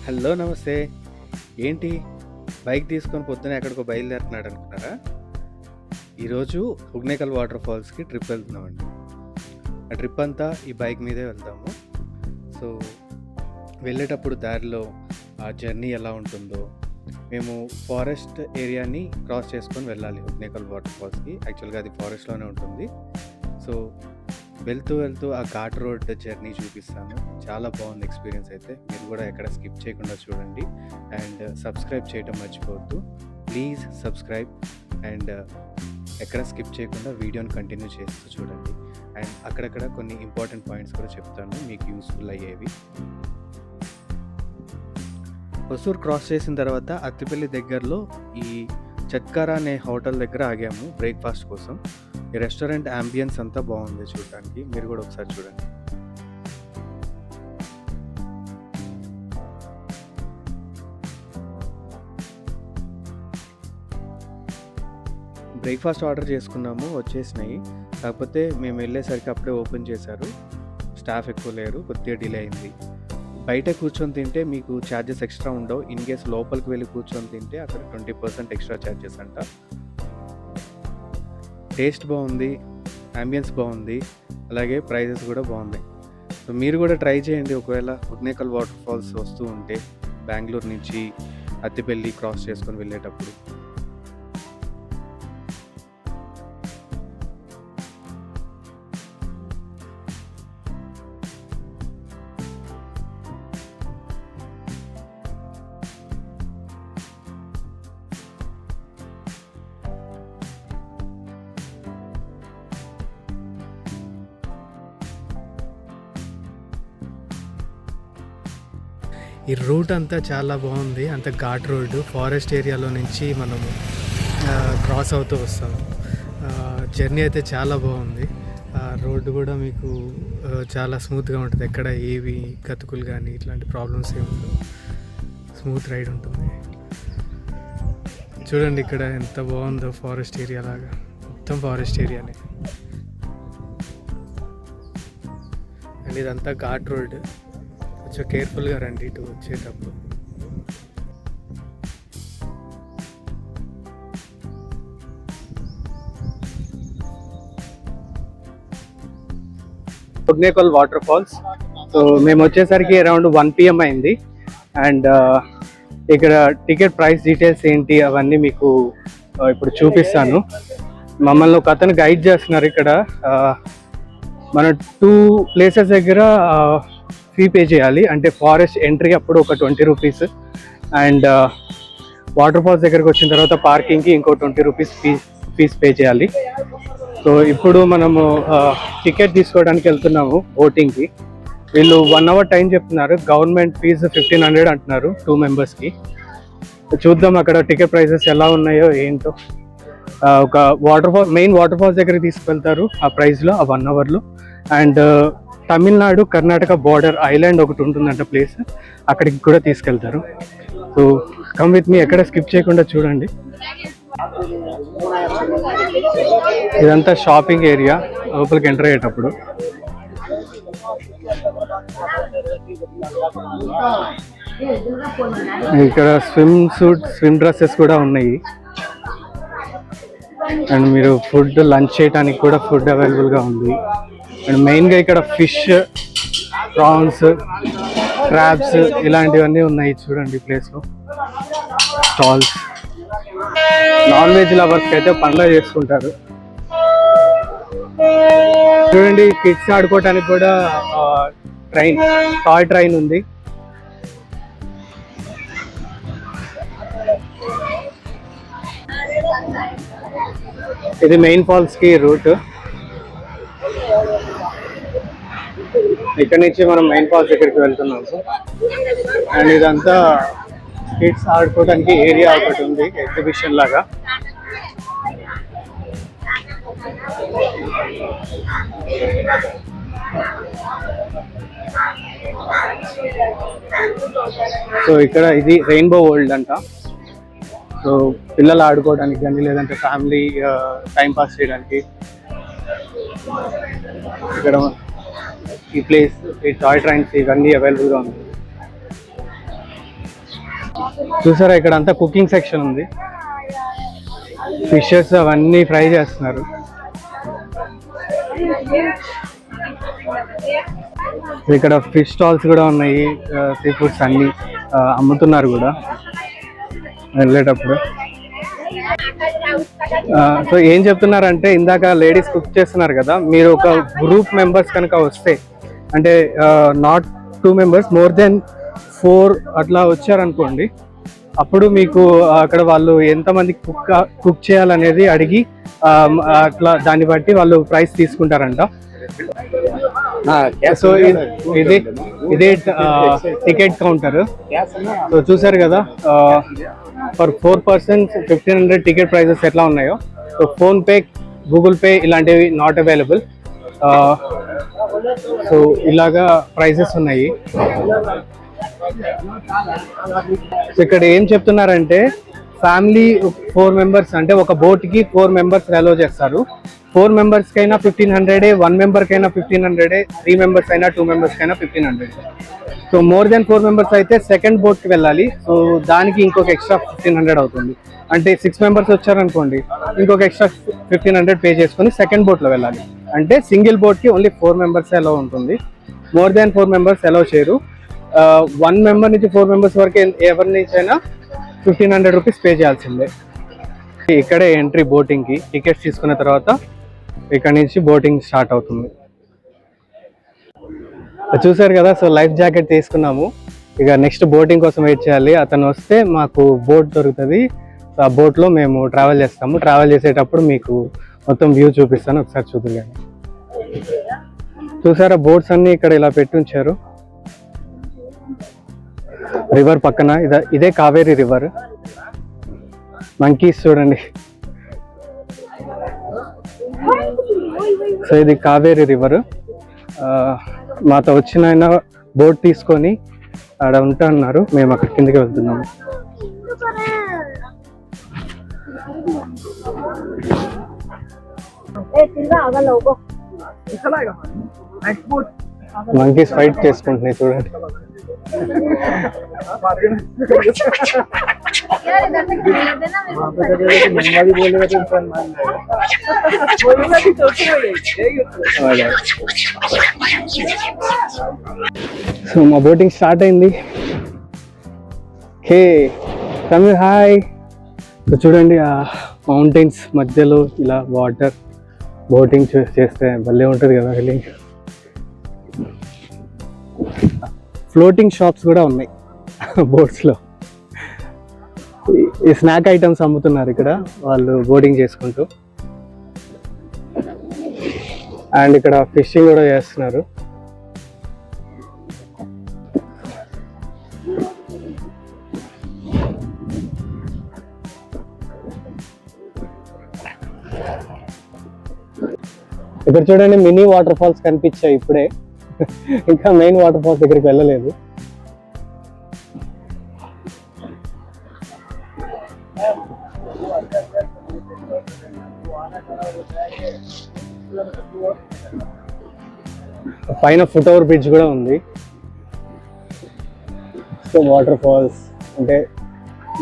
Hello నమస్తే. ఏంటి bike తీసుకొని పొద్దున ఎక్కడికో బయలుదేరుతున్నాడు అనుకున్నారా? ఈరోజు హుగ్నేకల్ వాటర్ ఫాల్స్కి ట్రిప్ వెళ్తున్నామండి. ఆ ట్రిప్ అంతా ఈ బైక్ మీదే వెళ్తాము. సో వెళ్ళేటప్పుడు దారిలో ఆ జర్నీ ఎలా ఉంటుందో, మేము ఫారెస్ట్ ఏరియాని క్రాస్ చేసుకొని వెళ్ళాలి హుగ్నేకల్ వాటర్ ఫాల్స్కి. యాక్చువల్గా అది ఫారెస్ట్లోనే ఉంటుంది. సో వెళ్తూ వెళ్తూ ఆ ఘాట్ రోడ్ జర్నీ చూపిస్తాను. చాలా బాగుంది ఎక్స్పీరియన్స్ అయితే. మీరు కూడా ఎక్కడ స్కిప్ చేయకుండా చూడండి అండ్ సబ్స్క్రైబ్ చేయటం మర్చిపోవద్దు. ప్లీజ్ సబ్స్క్రైబ్ అండ్ ఎక్కడ స్కిప్ చేయకుండా వీడియోని కంటిన్యూ చేస్తూ చూడండి. అండ్ అక్కడక్కడ కొన్ని ఇంపార్టెంట్ పాయింట్స్ కూడా చెప్తాను మీకు యూస్ఫుల్ అయ్యేవి. హొసూర్ క్రాస్ చేసిన తర్వాత అత్తిపల్లి దగ్గరలో ఈ చత్కారా అనే హోటల్ దగ్గర ఆగాము బ్రేక్ఫాస్ట్ కోసం. ఈ రెస్టారెంట్ అంబియన్స్ అంతా బాగుంది చూడటానికి. మీరు కూడా ఒకసారి చూడండి. బ్రేక్ఫాస్ట్ ఆర్డర్ చేసుకున్నాము, వచ్చేసినాయి. కాకపోతే మేము వెళ్ళేసరికి అప్పుడే ఓపెన్ చేశారు. స్టాఫ్ ఎక్కువ లేరు, కొద్దిగా డిలే అయింది. బయట కూర్చొని తింటే మీకు ఛార్జెస్ ఎక్స్ట్రా ఉండవు. ఇన్ కేస్ లోపలికి వెళ్ళి కూర్చొని తింటే అక్కడ 20% ఎక్స్ట్రా ఛార్జెస్ అంట. టేస్ట్ బాగుంది, అంబియన్స్ బాగుంది, అలాగే ప్రైజెస్ కూడా బాగున్నాయి. సో మీరు కూడా ట్రై చేయండి ఒకవేళ హుగ్నేకల్ వాటర్ ఫాల్స్ వస్తూ ఉంటే బెంగళూరు నుంచి అత్తిపల్లి క్రాస్ చేసుకొని వెళ్ళేటప్పుడు. ఈ రూట్ అంతా చాలా బాగుంది. అంత ఘాట్ రోడ్డు, ఫారెస్ట్ ఏరియాలో నుంచి మనము క్రాస్ అవుతూ వస్తాము. జర్నీ అయితే చాలా బాగుంది. రోడ్డు కూడా మీకు చాలా స్మూత్గా ఉంటుంది. ఎక్కడ ఏవి గతుకులు కానీ ఇట్లాంటి ప్రాబ్లమ్స్ ఏమి ఉండవు. స్మూత్ రైడ్ ఉంటుంది. చూడండి ఇక్కడ ఎంత బాగుందో, ఫారెస్ట్ ఏరియా లాగా. మొత్తం ఫారెస్ట్ ఏరియానే. అండ్ ఇదంతా ఘాట్ రోడ్. కొంచెం కేర్ఫుల్గా రండి ఇటు వచ్చేటప్పుడు. హుగ్నేకల్ వాటర్ ఫాల్స్. సో మేము వచ్చేసరికి అరౌండ్ 1 PM అయింది. అండ్ ఇక్కడ టికెట్ ప్రైస్ డీటెయిల్స్ ఏంటి అవన్నీ మీకు ఇప్పుడు చూపిస్తాను. మమ్మల్ని ఒక అతను గైడ్ చేస్తున్నారు. ఇక్కడ మన 2 ప్లేసెస్ దగ్గర ఫీ పే చేయాలి. అంటే ఫారెస్ట్ ఎంట్రీ అప్పుడు ఒక 20 రూపీస్ అండ్ వాటర్ ఫాల్స్ దగ్గరకు వచ్చిన తర్వాత పార్కింగ్కి ఇంకో 20 రూపీస్ ఫీజ్ పే చేయాలి. సో ఇప్పుడు మనము టికెట్ తీసుకోవడానికి వెళ్తున్నాము బోటింగ్కి. వీళ్ళు 1 hour టైం చెప్తున్నారు. గవర్నమెంట్ ఫీజు 1500 అంటున్నారు 2 మెంబర్స్కి. చూద్దాం అక్కడ టికెట్ ప్రైసెస్ ఎలా ఉన్నాయో ఏంటో. ఒక మెయిన్ వాటర్ ఫాల్స్ దగ్గరికి తీసుకువెళ్తారు ఆ ప్రైస్లో, ఆ 1 hourలో. And Tamil Nadu Karnataka border island ఒకటి ఉంటుందంట ప్లేస్, అక్కడికి కూడా తీసుకెళ్తారు. సో కమ్ విత్ మీ, ఎక్కడ స్కిప్ చేయకుండా చూడండి. ఇదంతా షాపింగ్ ఏరియా లోపలికి ఎంటర్ అయ్యేటప్పుడు. ఇక్కడ స్విమ్ డ్రెస్సెస్ కూడా ఉన్నాయి. అండ్ మీరు లంచ్ చేయడానికి కూడా ఫుడ్ అవైలబుల్గా ఉంది. అండ్ మెయిన్గా ఇక్కడ ఫిష్, ప్రాన్స్, క్రాబ్స్ ఇలాంటివన్నీ ఉన్నాయి. చూడండి ప్లేస్లో స్టాల్స్. నాన్ వెజ్ లవర్స్కి అయితే పండుగ చేసుకుంటారు. చూడండి కిడ్స్ ఆడుకోవటానికి కూడా టాయ్ ట్రైన్ ఉంది. ఇది మెయిన్ ఫాల్స్కి రూట్. ఇక్కడ నుంచి మనం మెయిన్ ఫాల్స్ దగ్గరికి వెళ్తున్నాము. అండ్ ఇదంతా కిడ్స్ ఆడుకోవడానికి ఏరియా ఒకటి ఉంది, ఎగ్జిబిషన్ లాగా. సో ఇక్కడ ఇది రెయిన్బో వరల్డ్ అంట. సో పిల్లలు ఆడుకోవడానికి కానీ లేదంటే ఫ్యామిలీ టైంపాస్ చేయడానికి ఇక్కడ ఈ ప్లేస్, ఈ టాయ్ ట్రైన్స్ ఇవన్నీ అవైలబుల్గా ఉంది. చూసారా ఇక్కడ అంతా కుకింగ్ సెక్షన్ ఉంది, ఫిషెస్ అవన్నీ ఫ్రై చేస్తున్నారు. ఇక్కడ ఫిష్ స్టాల్స్ కూడా ఉన్నాయి, సీ ఫుడ్స్ అన్ని అమ్ముతున్నారు కూడా వెళ్ళేటప్పుడు. సో ఏం చెప్తున్నారంటే ఇందాక లేడీస్ కుక్ చేస్తున్నారు కదా, మీరు ఒక గ్రూప్ మెంబర్స్ కనుక వస్తే అంటే నాట్ 2 members, మోర్ దెన్ 4 అట్లా వచ్చారనుకోండి, అప్పుడు మీకు అక్కడ వాళ్ళు ఎంతమంది కుక్ చేయాలనేది అడిగి అట్లా దాన్ని బట్టి వాళ్ళు ప్రైస్ తీసుకుంటారంట. సో ఇదే టికెట్ కౌంటర్. సో చూసారు కదా ఫర్ 4 persons 1500 టికెట్ ప్రైజెస్ ఎట్లా ఉన్నాయో. సో ఫోన్పే, గూగుల్ పే ఇలాంటివి నాట్ అవైలబుల్. సో ఇలాగా ప్రైజెస్ ఉన్నాయి. సో ఇక్కడ ఏం చెప్తున్నారంటే ఫ్యామిలీ 4 members అంటే ఒక బోట్కి 4 members అలో చేస్తారు. 4 members కైనా 1500, 1 member కైనా 1500, 3 members అయినా 2 members కైనా 1500. సో మోర్ దెన్ 4 members అయితే సెకండ్ బోట్కి వెళ్ళాలి. సో దానికి ఇంకొక ఎక్స్ట్రా 1500 అవుతుంది. అంటే 6 members వచ్చారనుకోండి, ఇంకొక ఎక్స్ట్రా 1500 పే చేసుకొని సెకండ్ బోట్లో వెళ్ళాలి. అంటే సింగిల్ బోట్కి ఓన్లీ 4 members అలో ఉంటుంది. మోర్ దెన్ 4 members అలో చేయరు. 1 member నుంచి 4 members వరకు ఎవరి నుంచి అయినా 1500 రూపీస్ పే చేయాల్సిందే. ఇక్కడే ఎంట్రీ బోటింగ్కి. టికెట్స్ తీసుకున్న తర్వాత ఇక్కడ నుంచి బోటింగ్ స్టార్ట్ అవుతుంది. చూసారు కదా, సో లైఫ్ జాకెట్ తీసుకున్నాము. ఇక నెక్స్ట్ బోటింగ్ కోసం వెయిట్ చేయాలి. అతను వస్తే మాకు బోట్ దొరుకుతుంది. ఆ బోట్లో మేము ట్రావెల్ చేస్తాము. ట్రావెల్ చేసేటప్పుడు మీకు మొత్తం వ్యూ చూపిస్తాను, ఒకసారి చూద్దాం. కానీ చూసారా బోట్స్ అన్నీ ఇక్కడ ఇలా పెట్టి ఉంచారు రివర్ పక్కన. ఇదే కావేరీ రివర్. మంకీస్ చూడండి. సో ఇది కావేరీ రివర్. మాతో వచ్చిన ఆయన బోట్ తీసుకొని ఆడ ఉంటా అన్నారు, మేము అక్కడ కిందకి వెళ్తున్నాము. మంకీస్ ఫైట్ చేసుకుంటున్నాయి చూడండి. సో మా బోటింగ్ స్టార్ట్ అయింది. హే తమిళ్ హాయ్. సో చూడండి ఆ మౌంటైన్స్ మధ్యలో ఇలా వాటర్ బోటింగ్ చేస్తే భలే ఉంటుంది కదా ఫీలింగ్. ఫ్లోటింగ్ షాప్స్ కూడా ఉన్నాయి బోట్స్లో. ఈ స్నాక్ ఐటమ్స్ అమ్ముతున్నారు ఇక్కడ వాళ్ళు బోటింగ్ చేసుకుంటూ. అండ్ ఇక్కడ ఫిషింగ్ కూడా చేస్తున్నారు. ఇక్కడ చూడండి మినీ వాటర్ ఫాల్స్ కనిపించాయి ఇప్పుడే. ఇంకా మెయిన్ వాటర్ ఫాల్స్ దగ్గరికి వెళ్ళలేదు. పైన ఫుట్ ఓవర్ బ్రిడ్జ్ కూడా ఉంది. సో వాటర్ ఫాల్స్ అంటే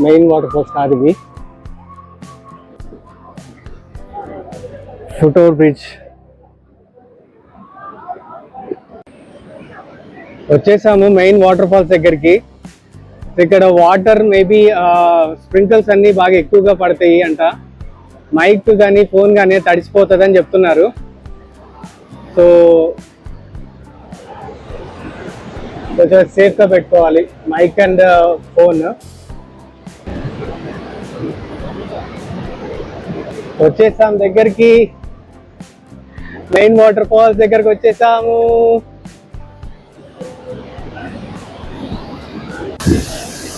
మెయిన్ వాటర్ ఫాల్స్ కాదు ఇవి. ఫుట్ ఓవర్ బ్రిడ్జ్ వచ్చేసాము మెయిన్ వాటర్ ఫాల్స్ దగ్గరికి. ఇక్కడ వాటర్ మేబీ స్ప్రింకిల్స్ అన్ని బాగా ఎక్కువగా పడతాయి అంట. మైక్ కానీ ఫోన్ కానీ తడిసిపోతుంది అని చెప్తున్నారు. సో కొంచెం సేఫ్గా పెట్టుకోవాలి మైక్ అండ్ ఫోన్. వచ్చేసాం దగ్గరికి, మెయిన్ వాటర్ ఫాల్స్ దగ్గరకు వచ్చేసాము.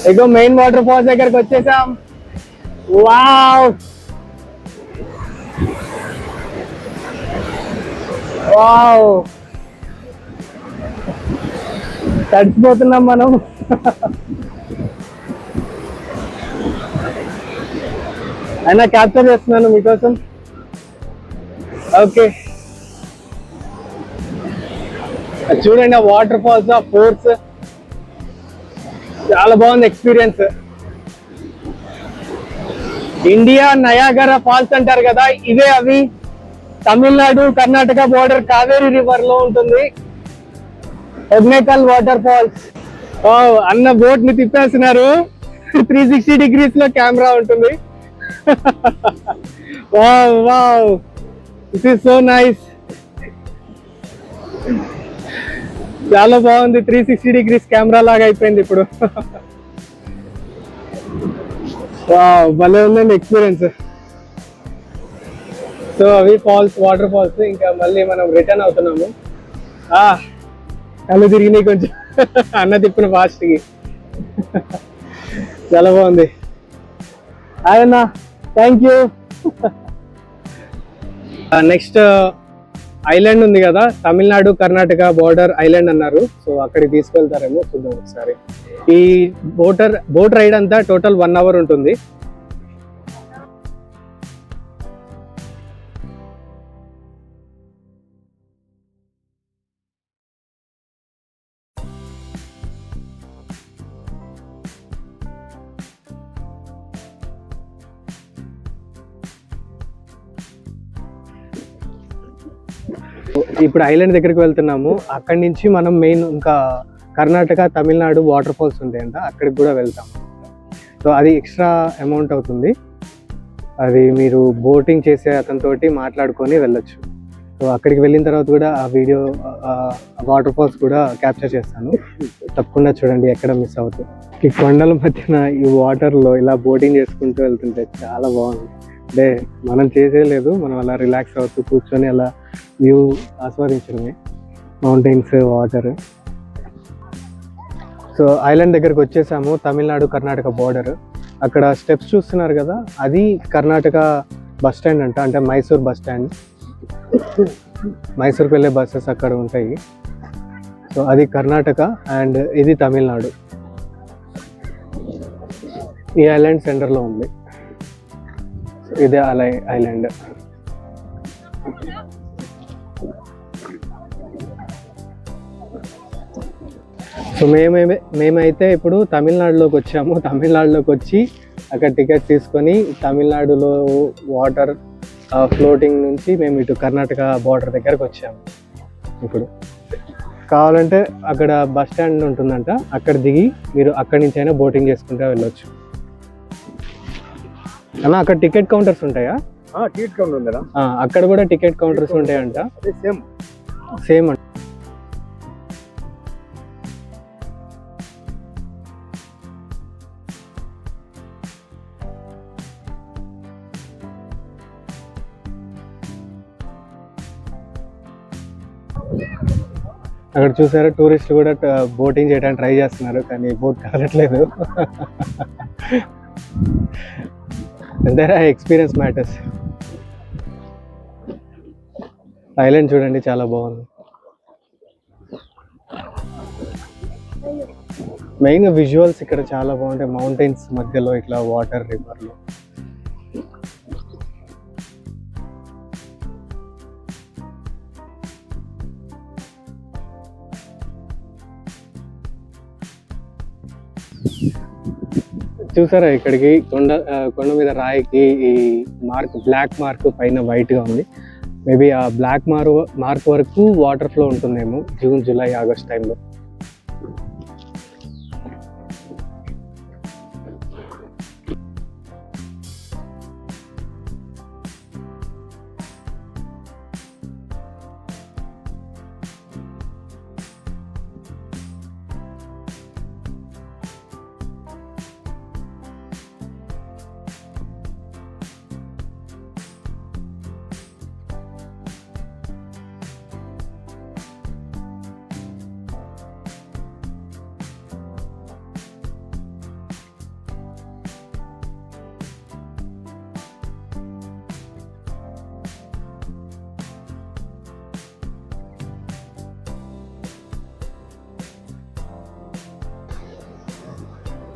ఇగో మెయిన్ వాటర్ ఫాల్స్ దగ్గరకు వచ్చేసాం. వావ్ వావ్ తడిచిపోతున్నాం మనం. అయినా క్యాప్చర్ చేస్తున్నాను మీకోసం. ఓకే చూడండి ఆ వాటర్ ఫాల్స్, ఆ ఫోర్స్ చాలా బాగుంది ఎక్స్పీరియన్స్. ఇండియా నయాగరా ఫాల్స్ అంటారు కదా, ఇవే అవి. తమిళనాడు కర్ణాటక బోర్డర్ కావేరీ రివర్ లో ఉంటుంది ఎగ్నేకల్ వాటర్ ఫాల్స్. అన్న బోట్ ని తిప్పేస్తున్నారు. 360 degrees లో కెమెరా ఉంటుంది. Wow wow, this is so nice. చాలా బాగుంది. 360 degrees కెమెరా లాగా అయిపోయింది ఇప్పుడు. వావ్, భలే ఉందండి ఎక్స్పీరియన్స్. సో అవి ఫాల్స్, వాటర్ ఫాల్స్. ఇంకా మళ్ళీ మనం రిటర్న్ అవుతున్నాము. కళ్ళు తిరిగినాయి కొంచెం. అన్న తిప్పిన ఫాస్ట్ కి. చాలా బాగుంది. అన్న థ్యాంక్ యూ. నెక్స్ట్ ఐలాండ్ ఉంది కదా, తమిళనాడు కర్ణాటక బోర్డర్ ఐలాండ్ అన్నారు. సో అక్కడికి తీసుకెళ్తారేమో, చూద్దాం ఒకసారి. ఈ బోట్ రైడ్ అంతా టోటల్ 1 hour ఉంటుంది. ఇప్పుడు ఐలాండ్ దగ్గరికి వెళ్తున్నాము. అక్కడి నుంచి మనం మెయిన్ ఇంకా కర్ణాటక తమిళనాడు వాటర్ ఫాల్స్ ఉంటాయంట, అక్కడికి కూడా వెళ్తాం. సో అది ఎక్స్ట్రా అమౌంట్ అవుతుంది. అది మీరు బోటింగ్ చేసే అతనితోటి మాట్లాడుకొని వెళ్ళొచ్చు. సో అక్కడికి వెళ్ళిన తర్వాత కూడా ఆ వీడియో, వాటర్ ఫాల్స్ కూడా క్యాప్చర్ చేస్తాను. తప్పకుండా చూడండి, ఎక్కడ మిస్ అవుతుంది. ఈ కొండల మధ్యన ఈ వాటర్లో ఇలా బోటింగ్ చేసుకుంటూ వెళ్తుంటే చాలా బాగుంది. అంటే మనం చేసేయలేదు, మనం అలా రిలాక్స్ అవుతూ కూర్చొని అలా వ్యూ ఆస్వాదించడమే. Mountains, water. సో ఐలాండ్ దగ్గరకు వచ్చేసాము, తమిళనాడు కర్ణాటక బోర్డర్. అక్కడ స్టెప్స్ చూస్తున్నారు కదా, అది కర్ణాటక బస్ స్టాండ్ అంట, అంటే మైసూర్ బస్ స్టాండ్. మైసూర్కి వెళ్ళే బస్సెస్ అక్కడ ఉంటాయి. సో అది కర్ణాటక అండ్ ఇది తమిళనాడు. ఈ ఐలాండ్ సెంటర్లో ఉంది. ఇదే ఐలాండ్. సో మేమైతే ఇప్పుడు తమిళనాడులోకి వచ్చాము. తమిళనాడులోకి వచ్చి అక్కడ టికెట్ తీసుకొని తమిళనాడులో వాటర్ ఫ్లోటింగ్ నుంచి మేము ఇటు కర్ణాటక బార్డర్ దగ్గరకు వచ్చాము. ఇప్పుడు కావాలంటే అక్కడ బస్ స్టాండ్ ఉంటుందంట, అక్కడ దిగి మీరు అక్కడి నుంచి అయినా బోటింగ్ చేసుకుంటూ వెళ్ళొచ్చు. అన్న అక్కడ టికెట్ కౌంటర్స్ ఉంటాయా? టికెట్ కౌంటర్ ఉందా? అక్కడ కూడా టికెట్ కౌంటర్స్ ఉంటాయంట. సేమ్ అంట. అక్కడ చూసారా, టూరిస్టులు కూడా బోటింగ్ చేయడానికి ట్రై చేస్తున్నారు, కానీ బోట్ కావట్లేదు. అంతేరా, ఎక్స్పీరియన్స్ మ్యాటర్స్. ఐలాండ్ చూడండి, చాలా బాగుంది. మెయిన్ విజువల్స్ ఇక్కడ చాలా బాగుంటాయి. మౌంటైన్స్ మధ్యలో ఇట్లా వాటర్, రివర్లో. చూసారా, ఇక్కడికి కొండ మీద రాయికి ఈ మార్క్, బ్లాక్ మార్క్ పైన వైట్గా ఉంది. మేబీ ఆ బ్లాక్ మార్క్ వరకు వాటర్ ఫ్లో ఉంటుందేమో జూన్, జూలై, ఆగస్ట్ టైంలో.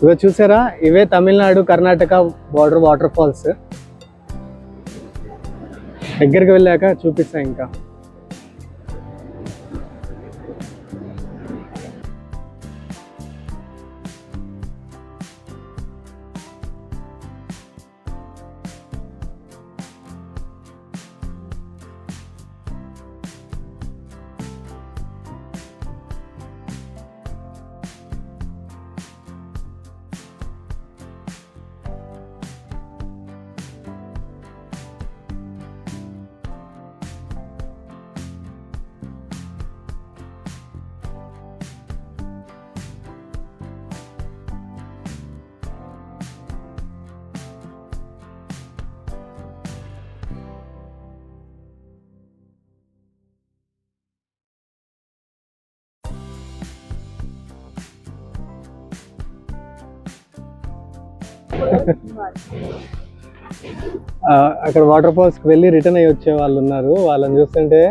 ఇవో చూసారా, ఇవే Tamil Nadu Karnataka border waterfalls. దగ్గరికి వెళ్ళాక చూపిస్తా. ఇంకా అక్కడ వాటర్ ఫాల్స్కి వెళ్ళి రిటర్న్ అయ్యి వచ్చే వాళ్ళు ఉన్నారు. వాళ్ళని చూస్తుంటే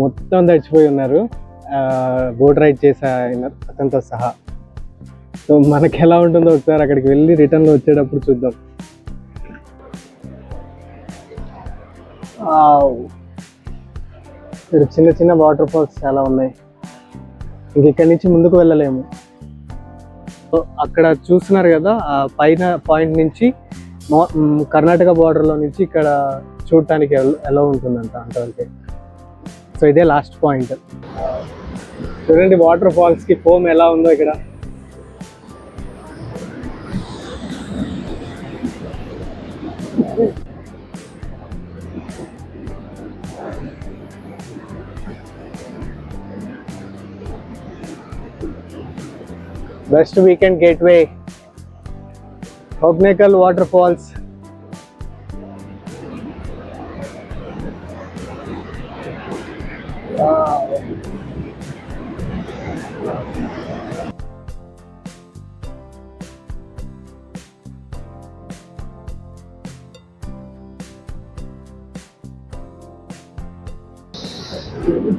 మొత్తం తడిచిపోయి ఉన్నారు, బోట్ రైడ్ చేసే అతనితో సహా. సో మనకి ఎలా ఉంటుందో ఒకసారి అక్కడికి వెళ్ళి రిటర్న్లో వచ్చేటప్పుడు చూద్దాం. ఇక్కడ చిన్న చిన్న వాటర్ ఫాల్స్ చాలా ఉన్నాయి. ఇంక ఇక్కడి నుంచి ముందుకు వెళ్ళలేము. సో అక్కడ చూస్తున్నారు కదా, ఆ పైన పాయింట్ నుంచి కర్ణాటక బార్డర్లో నుంచి ఇక్కడ చూడటానికి ఎలా ఉంటుందంట అంతవరకే. సో ఇదే లాస్ట్ పాయింట్. చూడండి వాటర్ ఫాల్స్కి ఫోమ్ ఎలా ఉందో ఇక్కడ. Best weekend gateway, Hogenakkal waterfalls.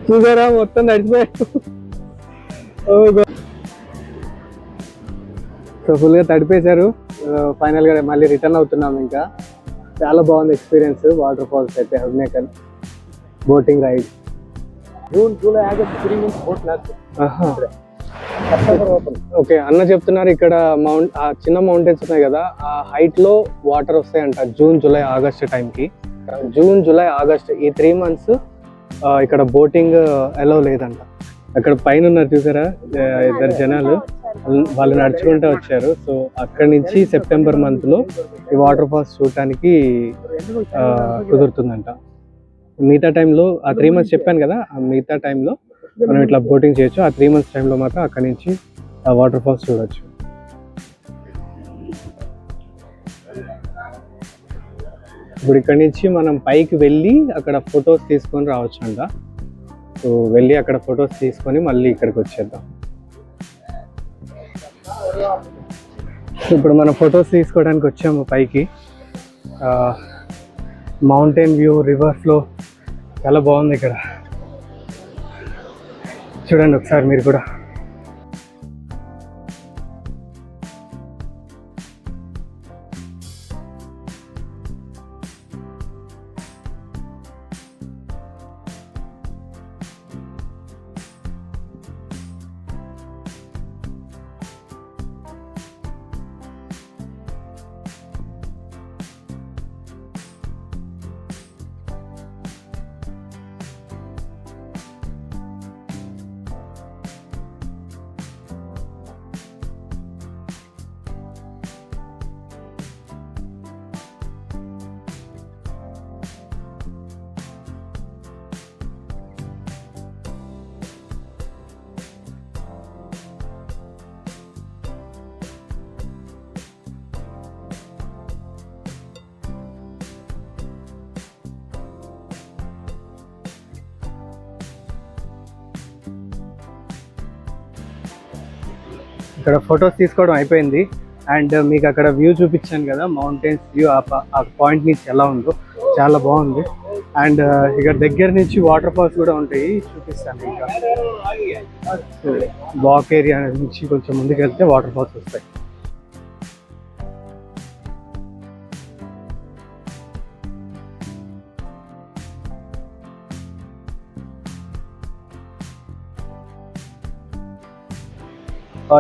చూసారా మొత్తం తడిచిపోయాడు. సో ఫుల్గా తడిపేశారు. ఫైనల్గా మళ్ళీ రిటర్న్ అవుతున్నాం. ఇంకా చాలా బాగుంది ఎక్స్పీరియన్స్ వాటర్ ఫాల్స్ అయితే. Hogenakkal boating ride June July August 3 months boat last. Okay, అన్న చెప్తున్నారు ఇక్కడ చిన్న మౌంటైన్స్ ఉన్నాయి కదా, ఆ హైట్ లో వాటర్ వస్తాయంట జూన్ జూలై ఆగస్ట్ టైంకి. జూన్ జూలై ఆగస్ట్ ఈ 3 months ఇక్కడ బోటింగ్ అలౌ లేదంట. అక్కడ పైన ఉన్నారు చూసారా, ఇద్దరు జనాలు, వాళ్ళు నడుచుకుంటూ వచ్చారు. సో అక్కడి నుంచి సెప్టెంబర్ మంత్లో ఈ వాటర్ ఫాల్స్ చూడటానికి కుదురుతుందంట. మిగతా టైంలో ఆ 3 months చెప్పాను కదా, ఆ మిగతా టైంలో మనం ఇట్లా బోటింగ్ చేయొచ్చు. ఆ 3 months టైంలో మాత్రం అక్కడి నుంచి ఆ వాటర్ ఫాల్స్ చూడొచ్చు. ఇప్పుడు ఇక్కడి నుంచి మనం పైకి వెళ్ళి అక్కడ ఫొటోస్ తీసుకొని రావచ్చు అంట. సో వెళ్ళి అక్కడ ఫొటోస్ తీసుకొని మళ్ళీ ఇక్కడికి వచ్చేద్దాం. ఇప్పుడు మనం ఫొటోస్ తీసుకోవడానికి వచ్చాము పైకి. మౌంటైన్ వ్యూ, రివర్ ఫ్లో చాలా బాగుంది ఇక్కడ. చూడండి ఒకసారి మీరు కూడా. ఇక్కడ ఫొటోస్ తీసుకోవడం అయిపోయింది. అండ్ మీకు అక్కడ వ్యూ చూపించాను కదా, మౌంటైన్స్ వ్యూ, ఆ పాయింట్ నుంచి ఎలా ఉందో చాలా బాగుంది. అండ్ ఇక్కడ దగ్గర నుంచి వాటర్ ఫాల్స్ కూడా ఉంటాయి, చూపిస్తాను. ఇంకా వాక్ ఏరియా నుంచి కొంచెం ముందుకు వెళ్తే వాటర్ ఫాల్స్ వస్తాయి.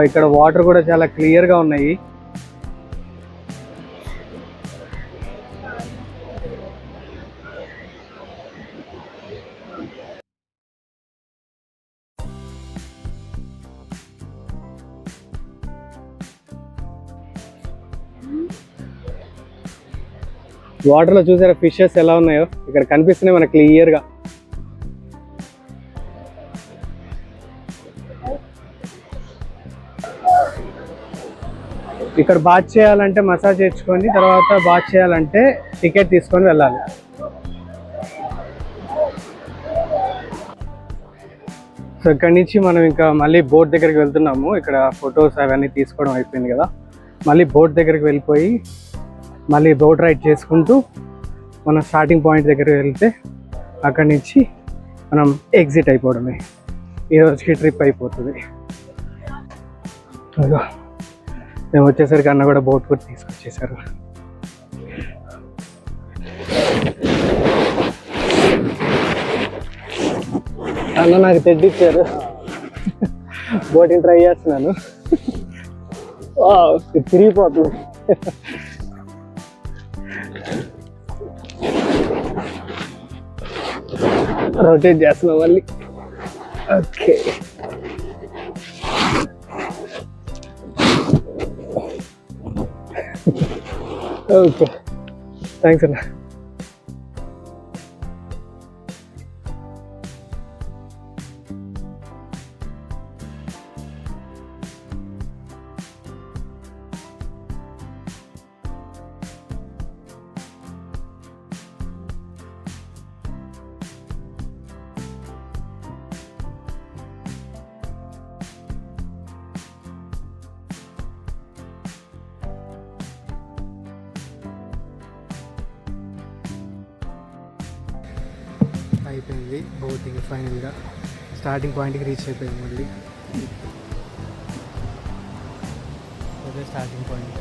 ఇక్కడ వాటర్ కూడా చాలా క్లియర్గా ఉన్నాయి. వాటర్లో చూసారా ఫిషెస్ ఎలా ఉన్నాయో, ఇక్కడ కనిపిస్తున్నాయి మనకు క్లియర్గా. ఇక్కడ బాత్ చేయాలంటే మసాజ్ చేయించుకొని, తర్వాత బాత్ చేయాలంటే టికెట్ తీసుకొని వెళ్ళాలి. సో ఇక్కడ నుంచి మనం ఇంకా మళ్ళీ బోట్ దగ్గరికి వెళ్తున్నాము. ఇక్కడ ఫొటోస్ అవన్నీ తీసుకోవడం అయిపోయింది కదా, మళ్ళీ బోట్ దగ్గరికి వెళ్ళిపోయి మళ్ళీ బోట్ రైడ్ చేసుకుంటూ మనం స్టార్టింగ్ పాయింట్ దగ్గర వెళ్తే అక్కడి నుంచి మనం ఎగ్జిట్ అయిపోవడమే. ఈ రోజుకి ట్రిప్ అయిపోతుంది. అదిగో మేము వచ్చేసరికి అన్న కూడా బోట్ కూడా తీసుకొచ్చేసారు. అన్న నాకు తెడ్డిచ్చారు, బోటింగ్ ట్రై చేస్తున్నాను. తిరిగిపోతుంది. రొటేట్ చేస్తున్నాం మళ్ళీ. ఓకే, ఓకే, థ్యాంక్స్ అన్న. అయిపోయింది బోటింగ్. ఫైనల్గా స్టార్టింగ్ పాయింట్కి రీచ్ అయిపోయింది. మళ్ళీ అదే స్టార్టింగ్ పాయింట్.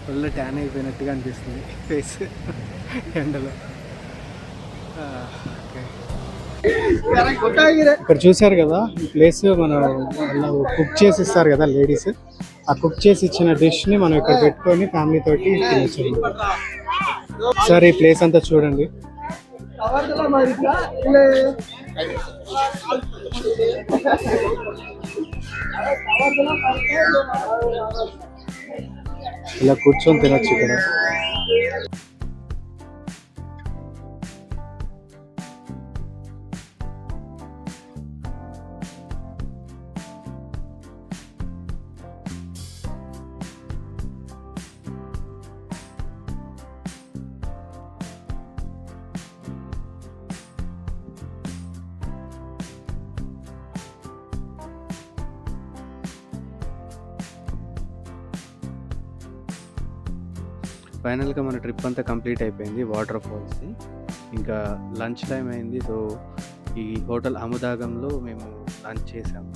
ఫుల్ ట్యాన్ అయిపోయినట్టుగా అనిపిస్తుంది ఫేస్ ఎండలో. ఇక్కడ చూసారు కదా ఈ ప్లేస్, మనం కుక్ చేసి ఇస్తారు కదా లేడీస్, ఆ కుక్ చేసి ఇచ్చిన డిష్ని మనం ఇక్కడ పెట్టుకొని ఫ్యామిలీ తోటి తినచ్చు. సార్ ఈ ప్లేస్ అంతా చూడండి. ఇలా కూర్చొని తినొచ్చు ఇక్కడ. ఫైనల్గా మన ట్రిప్ అంతా కంప్లీట్ అయిపోయింది. వాటర్ ఫాల్స్ ఇంకా లంచ్ టైం అయింది. సో ఈ హోటల్ అముదాగంలో మేము లంచ్ చేసాము.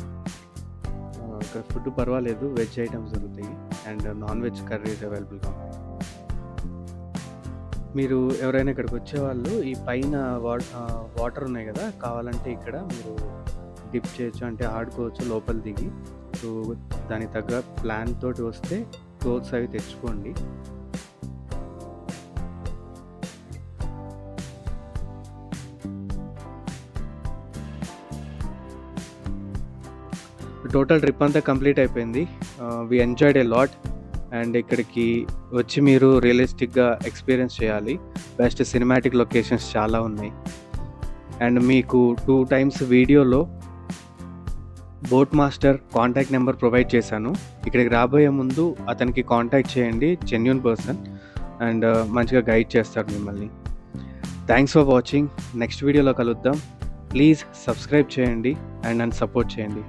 ఇక్కడ ఫుడ్ పర్వాలేదు, వెజ్ ఐటమ్స్ దొరుకుతాయి అండ్ నాన్ వెజ్ కర్రీస్ అవైలబుల్గా ఉన్నాయి. మీరు ఎవరైనా ఇక్కడికి వచ్చేవాళ్ళు ఈ పైన వాటర్ ఉన్నాయి కదా, కావాలంటే ఇక్కడ మీరు డిప్ చేయొచ్చు, అంటే ఆడుకోవచ్చు లోపల దిగి. సో దానికి తగ్గ ప్లాన్ తోటి వస్తే క్లోత్స్ అవి తెచ్చుకోండి. టోటల్ ట్రిప్ అంతా కంప్లీట్ అయిపోయింది. We enjoyed a lot. And ఇక్కడికి వచ్చి మీరు రియలిస్టిక్గా ఎక్స్పీరియన్స్ చేయాలి. బెస్ట్ సినిమాటిక్ లొకేషన్స్ చాలా ఉన్నాయి. అండ్ మీకు 2 times వీడియోలో boat master contact number provide చేశాను. ఇక్కడికి రాబోయే ముందు అతనికి కాంటాక్ట్ చేయండి, జెన్యూన్ పర్సన్, అండ్ మంచిగా గైడ్ చేస్తారు మిమ్మల్ని. Thanks for watching. నెక్స్ట్ వీడియోలో కలుద్దాం. ప్లీజ్ సబ్స్క్రైబ్ చేయండి అండ్ నన్ను సపోర్ట్ చేయండి.